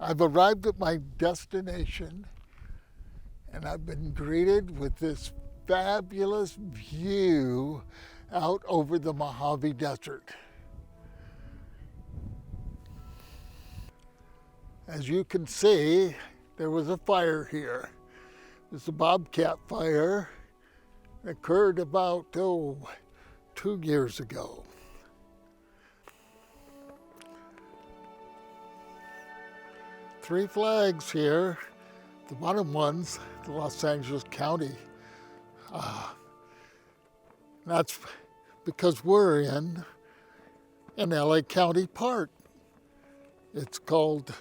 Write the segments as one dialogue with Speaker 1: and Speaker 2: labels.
Speaker 1: I've arrived at my destination and I've been greeted with this fabulous view out over the Mojave Desert. As you can see, there was a fire here. It was the Bobcat Fire. It occurred about, 2 years ago. Three flags here. The bottom one's the Los Angelus County. That's because we're in an LA County Park. It's called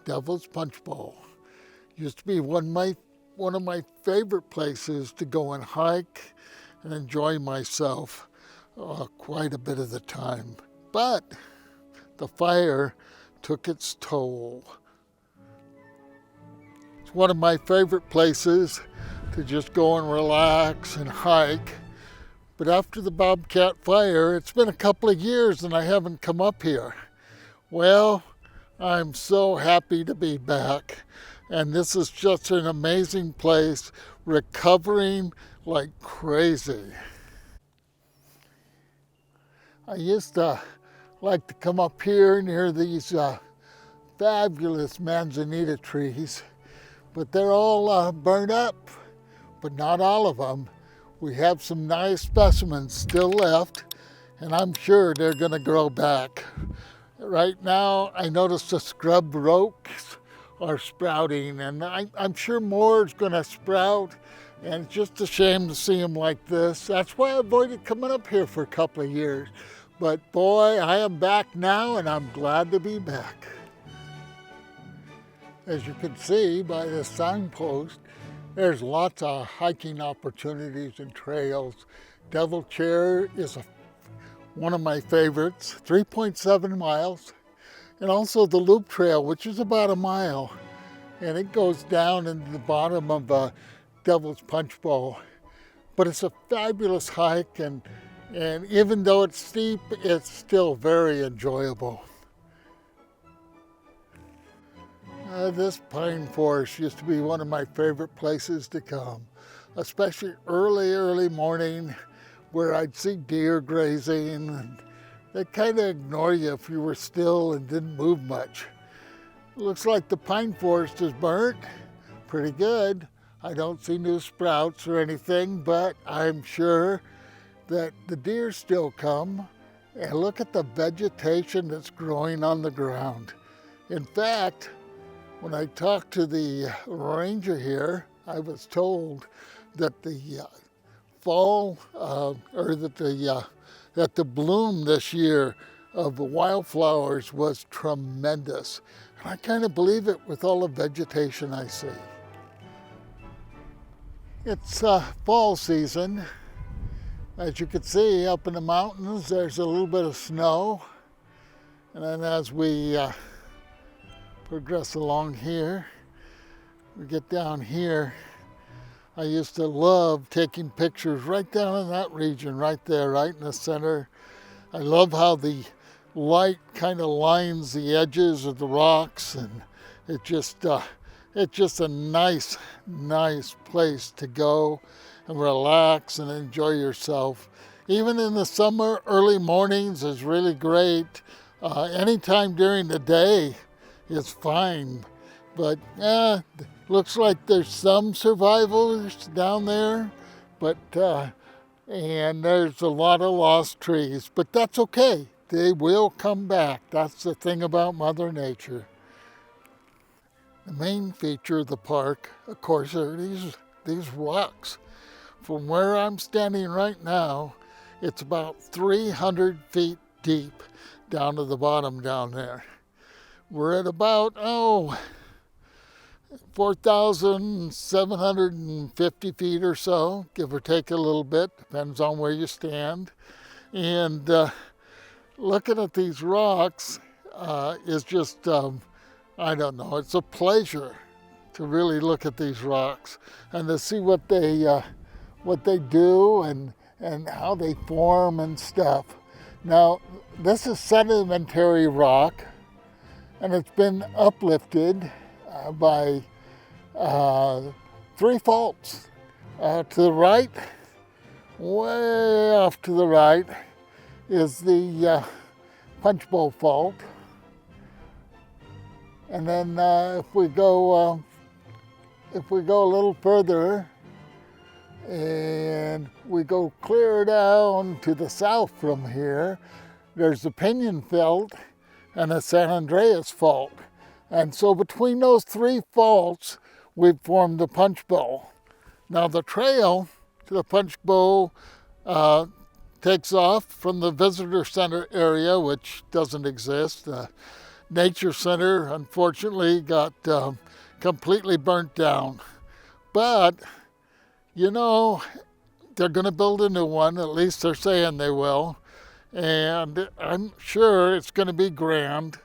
Speaker 1: Devil's Punchbowl. Used to be one of my favorite places to go and hike and enjoy myself quite a bit of the time. But the fire took its toll. It's one of my favorite places to just go and relax and hike. But after the Bobcat Fire, it's been a couple of years and I haven't come up here. Well, I'm so happy to be back. And this is just an amazing place, recovering like crazy. I used to like to come up here near these fabulous manzanita trees, but they're all burned up, but not all of them. We have some nice specimens still left, and I'm sure they're gonna grow back. Right now, I noticed the scrub oaks are sprouting, and I'm sure more is gonna sprout, and it's just a shame to see them like this. That's why I avoided coming up here for a couple of years. But boy, I am back now, and I'm glad to be back. As you can see by this signpost, there's lots of hiking opportunities and trails. Devil Chair is one of my favorites, 3.7 miles. And also the Loop Trail, which is about a mile. And it goes down into the bottom of Devil's Punchbowl. But it's a fabulous hike, and even though it's steep, it's still very enjoyable. This pine forest used to be one of my favorite places to come, especially early morning, where I'd see deer grazing, and they'd kind of ignore you if you were still and didn't move much. Looks like the pine forest is burnt pretty good. I don't see new sprouts or anything, but I'm sure that the deer still come. And look at the vegetation that's growing on the ground. In fact, when I talked to the ranger here, I was told that the fall, that the bloom this year of the wildflowers was tremendous. And I kind of believe it with all the vegetation I see. It's fall season. As you can see, up in the mountains, there's a little bit of snow. And then as we progress along here, we get down here. I used to love taking pictures right down in that region, right there, right in the center. I love how the light kind of lines the edges of the rocks, and it's just a nice place to go and relax and enjoy yourself. Even in the summer, early mornings is really great. Anytime during the day is fine, but looks like there's some survivors down there, but and there's a lot of lost trees, but that's okay. They will come back. That's the thing about Mother Nature. The main feature of the park, of course, are these rocks. From where I'm standing right now, it's about 300 feet deep down to the bottom down there. We're at about, 4,750 feet or so, give or take a little bit, depends on where you stand. And looking at these rocks is just, I don't know, it's a pleasure to really look at these rocks and to see what they do and how they form and stuff. Now, this is sedimentary rock, and it's been uplifted by 3 faults. To the right, way off to the right, is the Punchbowl Fault. And then if we go a little further, and we go clear down to the south from here, there's the Pinion Fault and the San Andreas Fault. And so between those 3 faults, we've formed the Punchbowl. Now the trail to the Punchbowl takes off from the visitor center area, which doesn't exist. Nature Center, unfortunately, got completely burnt down. But, you know, they're going to build a new one. At least they're saying they will. And I'm sure it's going to be grand.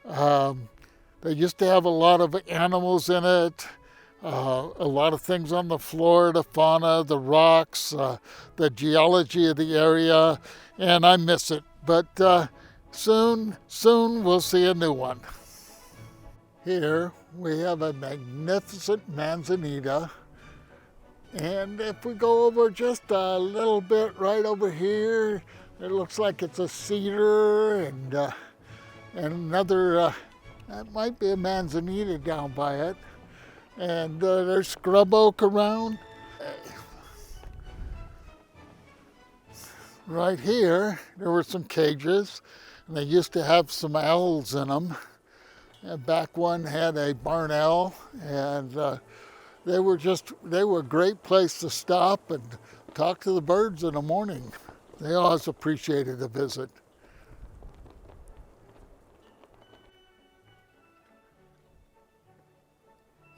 Speaker 1: They used to have a lot of animals in it, a lot of things on the flora, the fauna, the rocks, the geology of the area, and I miss it. But soon we'll see a new one. Here we have a magnificent manzanita, and if we go over just a little bit right over here, it looks like it's a cedar and another, that might be a manzanita down by it. And there's scrub oak around. Right here, there were some cages, and they used to have some owls in them. And back one had a barn owl, and they were a great place to stop and talk to the birds in the morning. They always appreciated a visit.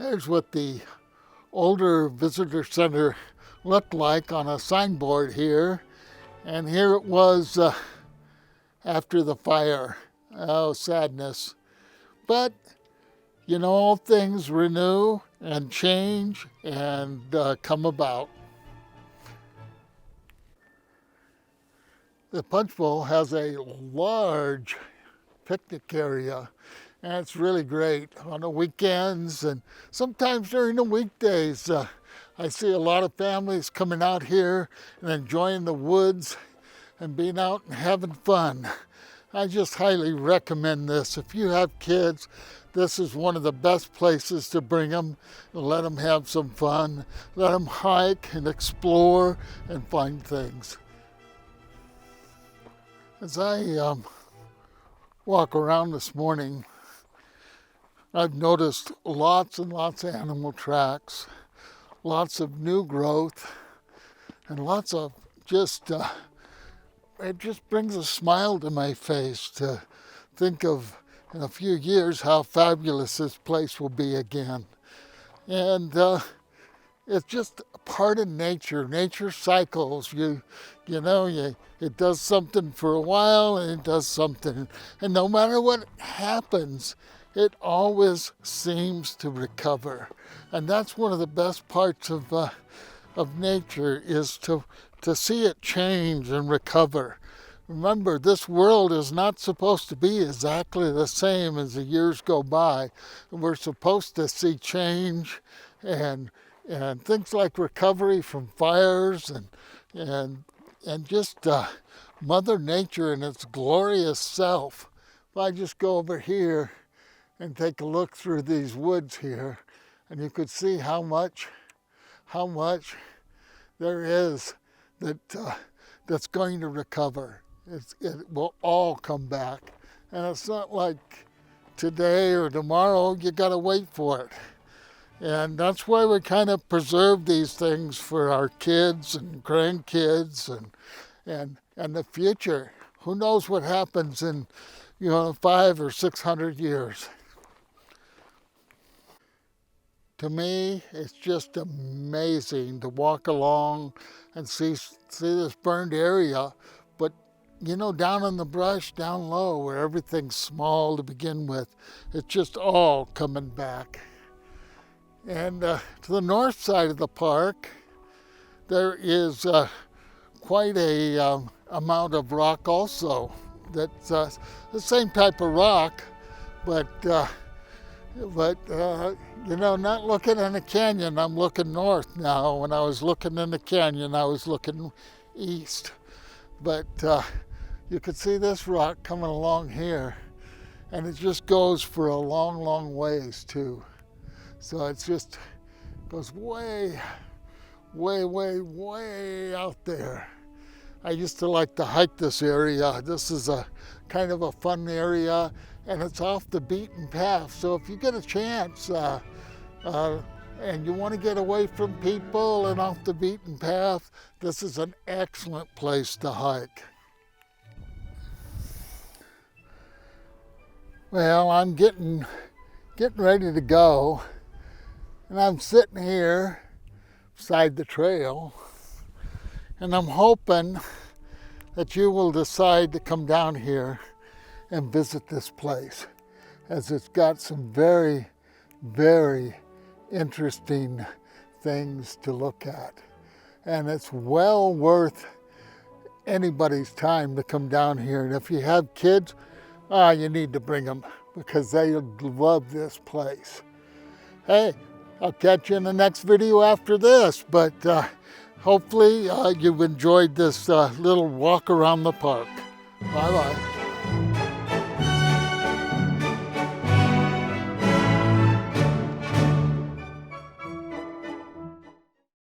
Speaker 1: There's what the older visitor center looked like on a signboard here. And here it was after the fire. Oh, sadness. But, you know, all things renew and change and come about. The Punchbowl has a large picnic area, and it's really great on the weekends and sometimes during the weekdays. I see a lot of families coming out here and enjoying the woods and being out and having fun. I just highly recommend this. If you have kids, this is one of the best places to bring them and let them have some fun. Let them hike and explore and find things. As I walk around this morning, I've noticed lots and lots of animal tracks, lots of new growth, and lots of just, it just brings a smile to my face to think of in a few years how fabulous this place will be again. And it's just a part of nature. Nature cycles. It does something for a while and it does something. And no matter what happens, it always seems to recover. And that's one of the best parts of nature, is to see it change and recover. Remember, this world is not supposed to be exactly the same as the years go by. We're supposed to see change and things like recovery from fires and just Mother Nature in its glorious self. If I just go over here and take a look through these woods here, and you could see how much there is that's going to recover. It will all come back. And it's not like today or tomorrow, you gotta wait for it. And that's why we kind of preserve these things for our kids and grandkids and the future. Who knows what happens in 500 or 600 years. To me, it's just amazing to walk along and see this burned area, but down in the brush, down low, where everything's small to begin with, it's just all coming back. And to the north side of the park, there is quite a amount of rock also. That's the same type of rock, But you know, not looking in the canyon, I'm looking north now. When I was looking in the canyon, I was looking east. But you could see this rock coming along here, and it just goes for a long, long ways too. So it's just goes way, way, way, way out there. I used to like to hike this area. This is a kind of a fun area, and it's off the beaten path. So if you get a chance and you want to get away from people and off the beaten path, this is an excellent place to hike. Well, I'm getting ready to go, and I'm sitting here beside the trail, and I'm hoping that you will decide to come down here and visit this place, as it's got some very, very interesting things to look at. And it's well worth anybody's time to come down here. And if you have kids, you need to bring them, because they love this place. Hey, I'll catch you in the next video after this, but hopefully you've enjoyed this little walk around the park. Bye-bye.